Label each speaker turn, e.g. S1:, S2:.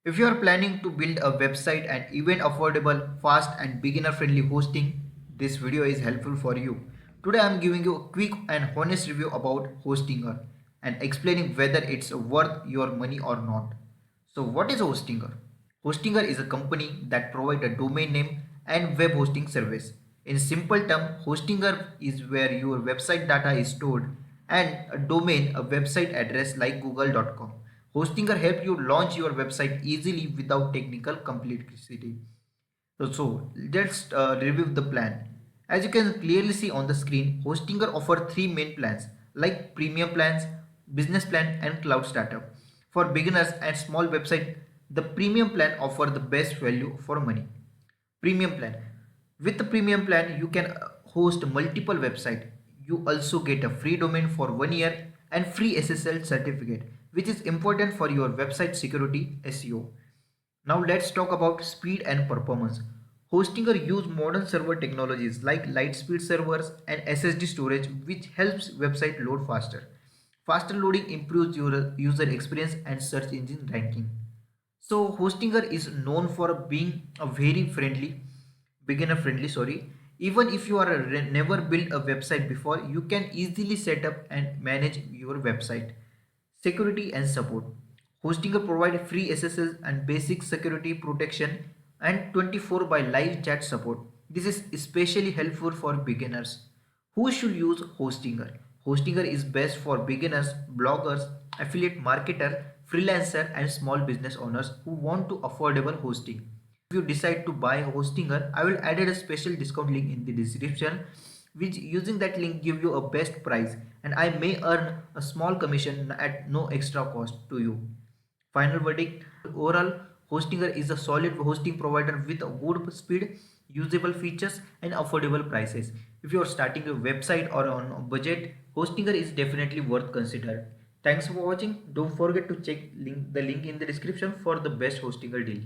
S1: If you are planning to build a website and even affordable, fast and beginner friendly hosting, this video is helpful for you. Today I am giving you a quick and honest review about Hostinger and explaining whether it's worth your money or not. So what is Hostinger? Hostinger is a company that provides a domain name and web hosting service. In simple term, Hostinger is where your website data is stored and a domain, a website address like google.com. Hostinger helps you launch your website easily without technical complexity. So let's review the plan. As you can clearly see on the screen, Hostinger offer three main plans like premium plans, business plan and cloud startup. For beginners and small website, the premium plan offer the best value for money. Premium plan. With the premium plan, you can host multiple websites. You also get a free domain for 1 year and free SSL certificate, which is important for your website security SEO. Now let's talk about speed and performance. Hostinger use modern server technologies like light speed servers and SSD storage which helps website load faster. Faster loading improves your user experience and search engine ranking. So Hostinger is known for being a very friendly, beginner friendly, sorry. Even if you are never built a website before, you can easily set up and manage your website. Security and support. Hostinger provide free SSL and basic security protection and 24 by live chat support. This is especially helpful for beginners. Who should use Hostinger? Hostinger is best for beginners, bloggers, affiliate marketer, freelancer and small business owners who want to affordable hosting. If you decide to buy Hostinger, I will add a special discount link in the description which using that link give you a best price and I may earn a small commission at no extra cost to you. Final verdict, overall Hostinger is a solid hosting provider with a good speed, usable features and affordable prices. If you are starting a website or on a budget, Hostinger is definitely worth consider. Thanks for watching. Don't forget to check the link in the description for the best Hostinger deal.